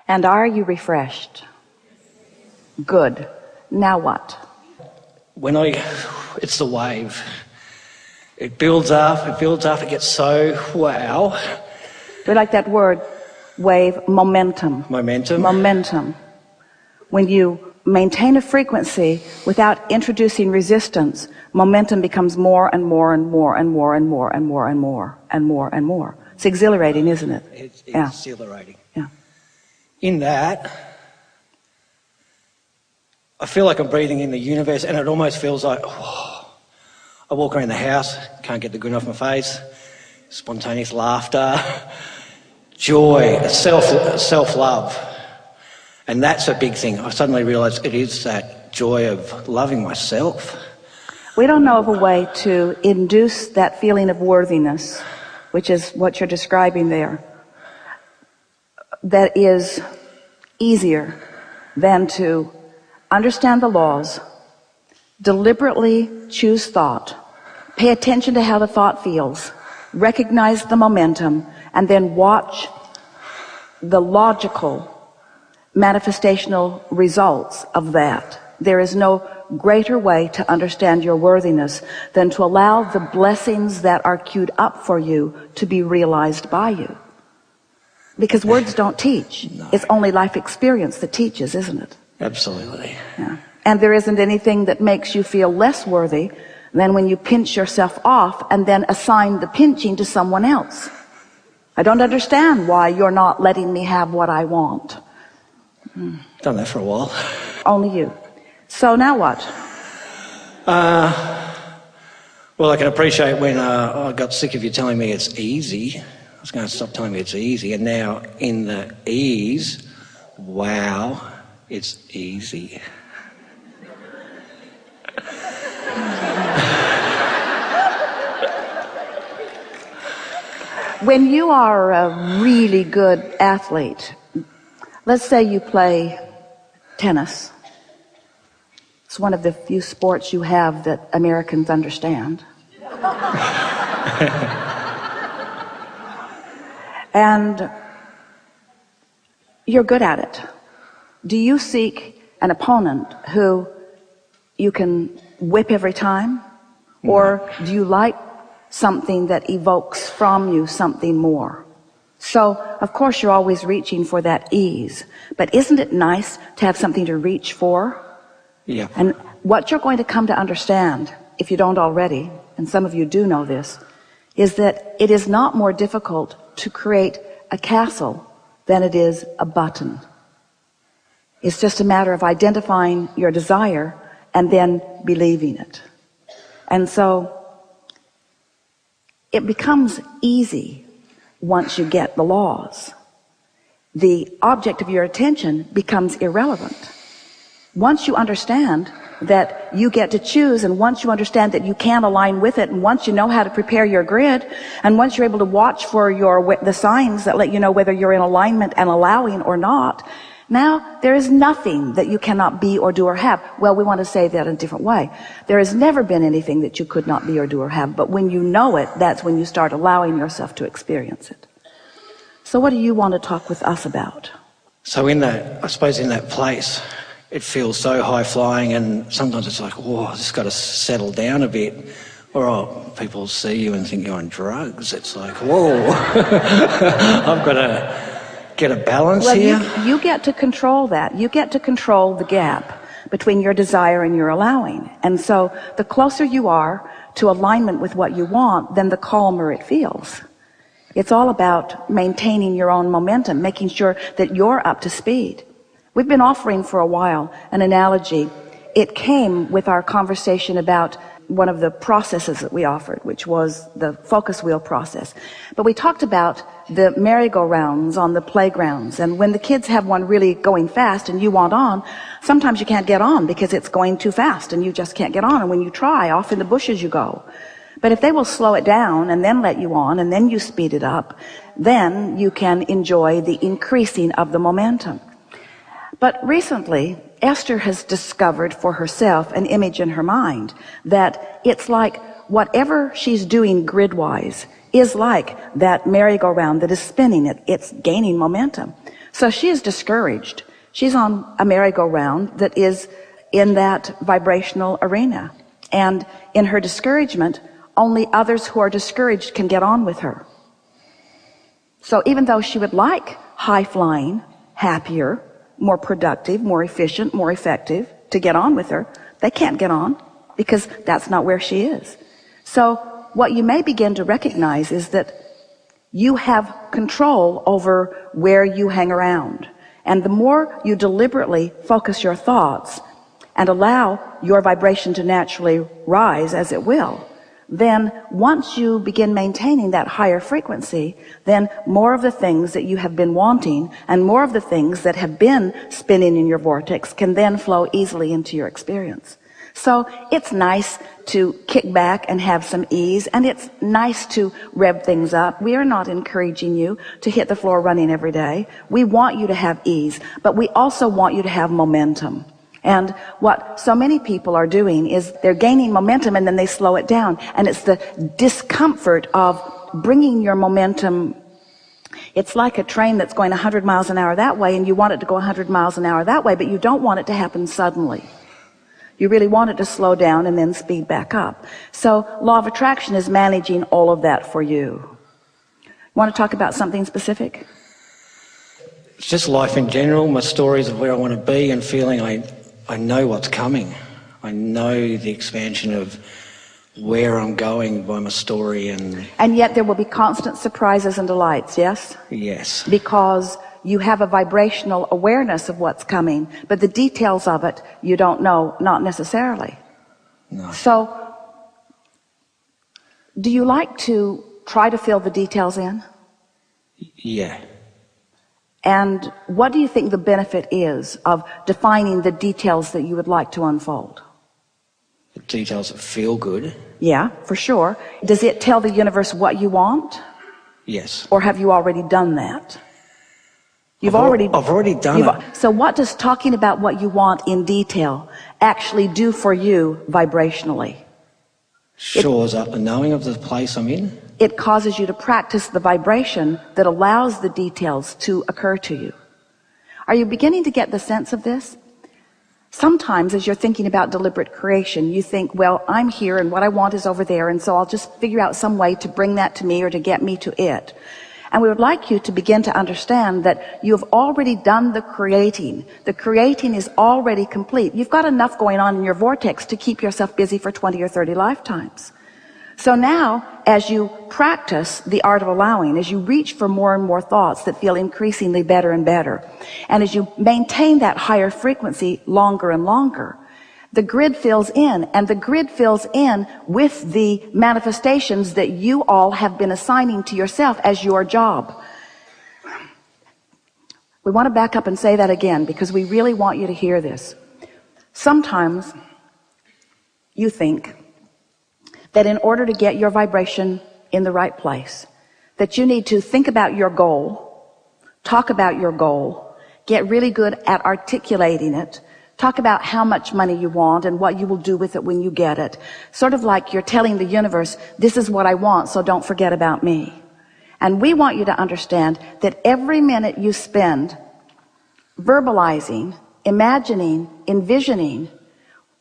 And are you refreshed? Good. Now what? It's the wave. It builds up, it gets so wow. We like that word, wave, momentum. Momentum. Momentum. When you maintain a frequency without introducing resistance, momentum becomes more and more and more and more and more and more and more and more and more. It's exhilarating, isn't it? It's exhilarating. Yeah. In that, I feel like I'm breathing in the universe, and it almost feels like, I walk around the house, can't get the grin off my face, spontaneous laughter, joy, self-love. And that's a big thing. I suddenly realised it is that joy of loving myself. We don't know of a way to induce that feeling of worthiness, which is what you're describing there, that is easier than to understand the laws, deliberately choose thought, pay attention to how the thought feels, recognize the momentum, and then watch the logical manifestational results of that. There is no greater way to understand your worthiness than to allow the blessings that are queued up for you to be realized by you. Because words don't teach. No. It's only life experience that teaches, isn't it? Absolutely. Yeah. And there isn't anything that makes you feel less worthy than when you pinch yourself off and then assign the pinching to someone else. I don't understand why you're not letting me have what I want. Done that for a while. Only you. So now what? Well, I can appreciate when I got sick of you telling me it's easy. I was going to stop telling me it's easy, and now in the ease, wow, it's easy. When you are a really good athlete, let's say you play tennis. It's one of the few sports you have that Americans understand. And you're good at it. Do you seek an opponent who you can whip every time? Or do you like something that evokes from you something more? So, of course, you're always reaching for that ease. But isn't it nice to have something to reach for? Yeah. And what you're going to come to understand, if you don't already, and some of you do know this, is that it is not more difficult to create a castle than it is a button. It's just a matter of identifying your desire and then believing it. And so it becomes easy once you get the laws. The object of your attention becomes irrelevant. Once you understand that you get to choose, and once you understand that you can align with it, and once you know how to prepare your grid, and once you're able to watch for the signs that let you know whether you're in alignment and allowing or not, now there is nothing that you cannot be or do or have. Well, we want to say that in a different way. There has never been anything that you could not be or do or have, but when you know it, that's when you start allowing yourself to experience it. So what do you want to talk with us about? So I suppose in that place, it feels so high flying, and sometimes it's like, whoa, I've just got to settle down a bit. Or people see you and think you're on drugs. It's like, whoa, I've got to get a balance here. You get to control that. You get to control the gap between your desire and your allowing. And so the closer you are to alignment with what you want, then the calmer it feels. It's all about maintaining your own momentum, making sure that you're up to speed. We've been offering for a while an analogy. It came with our conversation about one of the processes that we offered, which was the focus wheel process. But we talked about the merry-go-rounds on the playgrounds, and when the kids have one really going fast and you want on, sometimes you can't get on because it's going too fast and you just can't get on, and when you try, off in the bushes you go. But if they will slow it down and then let you on and then you speed it up, then you can enjoy the increasing of the momentum. But recently, Esther has discovered for herself an image in her mind that it's like whatever she's doing grid-wise is like that merry-go-round that is spinning. It's gaining momentum. So she is discouraged. She's on a merry-go-round that is in that vibrational arena. And in her discouragement, only others who are discouraged can get on with her. So even though she would like high-flying, happier, more productive, more efficient, more effective to get on with her, they can't get on because that's not where she is. So what you may begin to recognize is that you have control over where you hang around. And the more you deliberately focus your thoughts and allow your vibration to naturally rise, as it will, then once you begin maintaining that higher frequency, then more of the things that you have been wanting and more of the things that have been spinning in your vortex can then flow easily into your experience. So it's nice to kick back and have some ease, and it's nice to rev things up. We are not encouraging you to hit the floor running every day. We want you to have ease, but we also want you to have momentum. And what so many people are doing is they're gaining momentum and then they slow it down. And it's the discomfort of bringing your momentum. It's like a train that's going 100 miles an hour that way, and you want it to go 100 miles an hour that way, but you don't want it to happen suddenly. You really want it to slow down and then speed back up. So law of attraction is managing all of that for you. Want to talk about something specific? It's just life in general, my stories of where I want to be and feeling I know what's coming. I know the expansion of where I'm going by my story. And yet there will be constant surprises and delights, yes? Yes. Because you have a vibrational awareness of what's coming, but the details of it you don't know, not necessarily. No. So do you like to try to fill the details in? Yeah. And what do you think the benefit is of defining the details that you would like to unfold? The details that feel good. Yeah, for sure. Does it tell the universe what you want? Yes. Or have you already done that? I've already done it. So what does talking about what you want in detail actually do for you vibrationally? Shores up the knowing of the place I'm in. It causes you to practice the vibration that allows the details to occur to you. Are you beginning to get the sense of this? Sometimes as you're thinking about deliberate creation, you think, well, I'm here and what I want is over there, and so I'll just figure out some way to bring that to me or to get me to it. And we would like you to begin to understand that you have already done the creating. The creating is already complete. You've got enough going on in your vortex to keep yourself busy for 20 or 30 lifetimes. So now, as you practice the art of allowing, as you reach for more and more thoughts that feel increasingly better and better, and as you maintain that higher frequency longer and longer, the grid fills in, and the grid fills in with the manifestations that you all have been assigning to yourself as your job. We want to back up and say that again because we really want you to hear this. Sometimes you think that in order to get your vibration in the right place, that you need to think about your goal, talk about your goal, get really good at articulating it, talk about how much money you want and what you will do with it when you get it. Sort of like you're telling the universe, this is what I want, so don't forget about me. And we want you to understand that every minute you spend verbalizing, imagining, envisioning,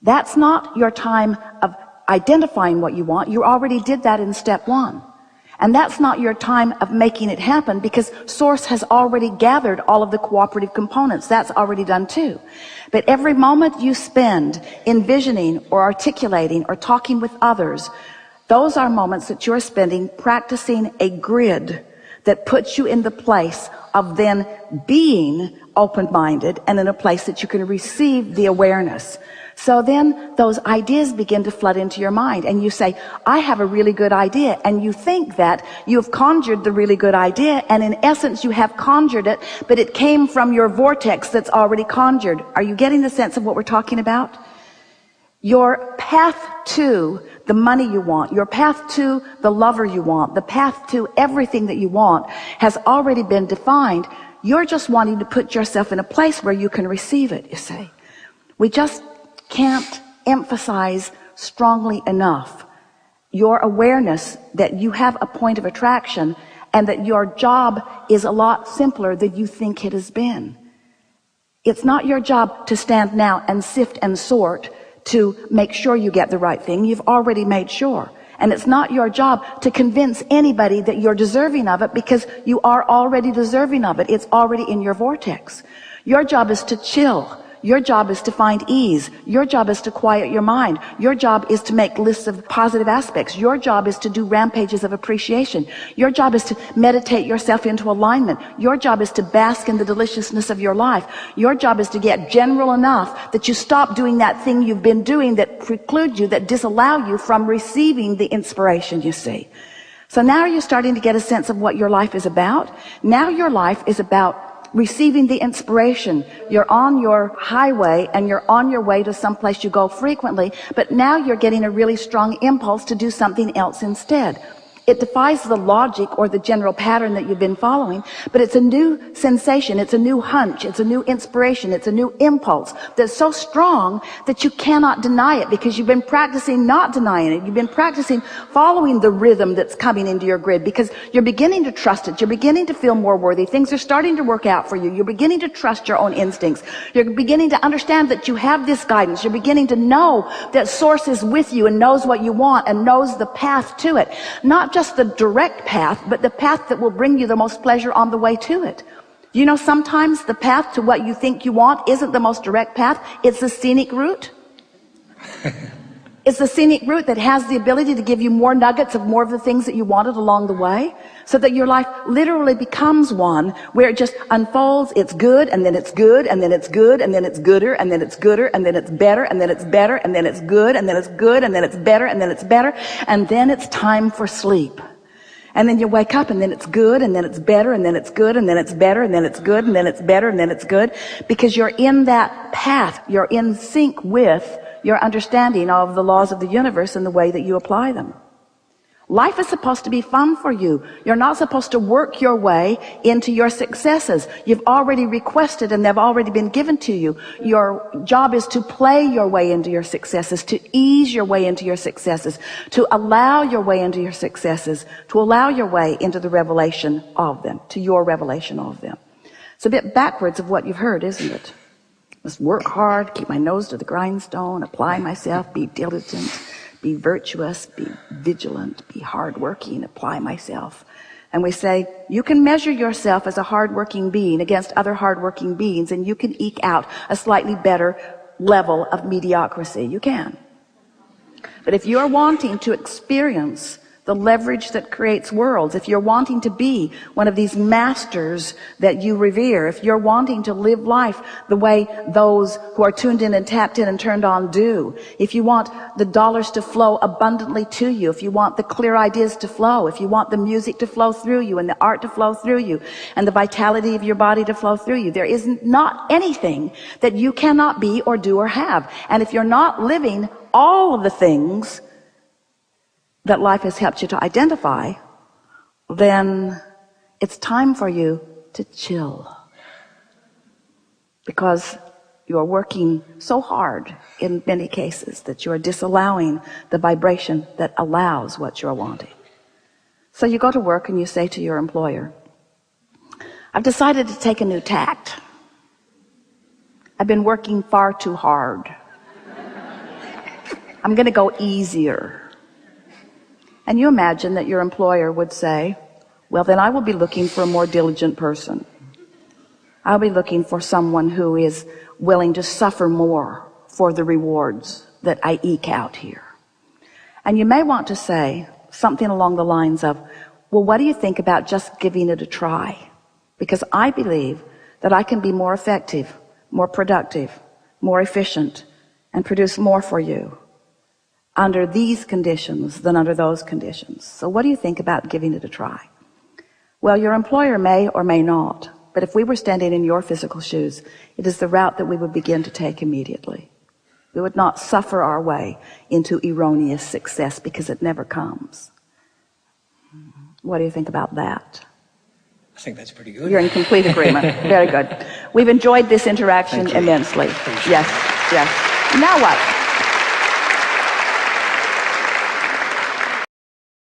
that's not your time of identifying what you want. You already did that in step one. And that's not your time of making it happen because Source has already gathered all of the cooperative components. That's already done too. But every moment you spend envisioning or articulating or talking with others, those are moments that you're spending practicing a grid that puts you in the place of then being open-minded and in a place that you can receive the awareness. So then those ideas begin to flood into your mind and you say, I have a really good idea. And you think that you have conjured the really good idea. And in essence, you have conjured it, but it came from your vortex that's already conjured. Are you getting the sense of what we're talking about? Your path to the money you want, your path to the lover you want, the path to everything that you want has already been defined. You're just wanting to put yourself in a place where you can receive it, you say. We just can't emphasize strongly enough your awareness that you have a point of attraction and that your job is a lot simpler than you think it has been. It's not your job to stand now and sift and sort to make sure you get the right thing. You've already made sure. And it's not your job to convince anybody that you're deserving of it, because you are already deserving of it. It's already in your vortex. Your job is to chill. Your job is to find ease. Your job is to quiet your mind. Your job is to make lists of positive aspects. Your job is to do rampages of appreciation. Your job is to meditate yourself into alignment. Your job is to bask in the deliciousness of your life. Your job is to get general enough that you stop doing that thing you've been doing that precludes you, that disallow you from receiving the inspiration you see. So now you're starting to get a sense of what your life is about. Now your life is about receiving the inspiration. You're on your highway and you're on your way to someplace you go frequently, but now you're getting a really strong impulse to do something else instead. It defies the logic or the general pattern that you've been following, but it's a new sensation, it's a new hunch, it's a new inspiration, it's a new impulse that's so strong that you cannot deny it, because you've been practicing not denying it. You've been practicing following the rhythm that's coming into your grid, because you're beginning to trust it. You're beginning to feel more worthy. Things are starting to work out for you. You're beginning to trust your own instincts. You're beginning to understand that you have this guidance. You're beginning to know that Source is with you and knows what you want and knows the path to it. Not just the direct path, but the path that will bring you the most pleasure on the way to it. You know, sometimes the path to what you think you want isn't the most direct path. It's the scenic route. It's the scenic route that has the ability to give you more nuggets of more of the things that you wanted along the way, so that your life literally becomes one where it just unfolds. It's good, and then it's good, and then it's good, and then it's gooder, and then it's gooder, and then it's better, and then it's better, and then it's good, and then it's good, and then it's better, and then it's better, and then it's time for sleep. And then you wake up, and then it's good, and then it's better, and then it's good, and then it's better, and then it's good, and then it's better, and then it's good, because you're in that path. You're in sync with your understanding of the laws of the universe and the way that you apply them. Life is supposed to be fun for you. You're not supposed to work your way into your successes. You've already requested and they've already been given to you. Your job is to play your way into your successes, to ease your way into your successes, to allow your way into your successes, to allow your way into the revelation of them, to your revelation of them. It's a bit backwards of what you've heard, isn't it? Must work hard, keep my nose to the grindstone, apply myself, be diligent, be virtuous, be vigilant, be hardworking, apply myself. And we say, you can measure yourself as a hardworking being against other hardworking beings, and you can eke out a slightly better level of mediocrity. You can. But if you're wanting to experience the leverage that creates worlds, if you're wanting to be one of these masters that you revere, if you're wanting to live life the way those who are tuned in and tapped in and turned on do, if you want the dollars to flow abundantly to you, if you want the clear ideas to flow, if you want the music to flow through you and the art to flow through you and the vitality of your body to flow through you, there is not anything that you cannot be or do or have. And if you're not living all of the things that life has helped you to identify, then it's time for you to chill, because you're working so hard in many cases that you're disallowing the vibration that allows what you're wanting. So you go to work and you say to your employer, I've decided to take a new tact. I've been working far too hard. I'm going to go easier. And you imagine that your employer would say, well, then I will be looking for a more diligent person. I'll be looking for someone who is willing to suffer more for the rewards that I eke out here. And you may want to say something along the lines of, well, what do you think about just giving it a try? Because I believe that I can be more effective, more productive, more efficient, and produce more for you under these conditions than under those conditions. So what do you think about giving it a try? Well, your employer may or may not, but if we were standing in your physical shoes, it is the route that we would begin to take immediately. We would not suffer our way into erroneous success, because it never comes. What do you think about that? I think that's pretty good. You're in complete agreement. Very good. We've enjoyed this interaction immensely. Yes, yes. Now what?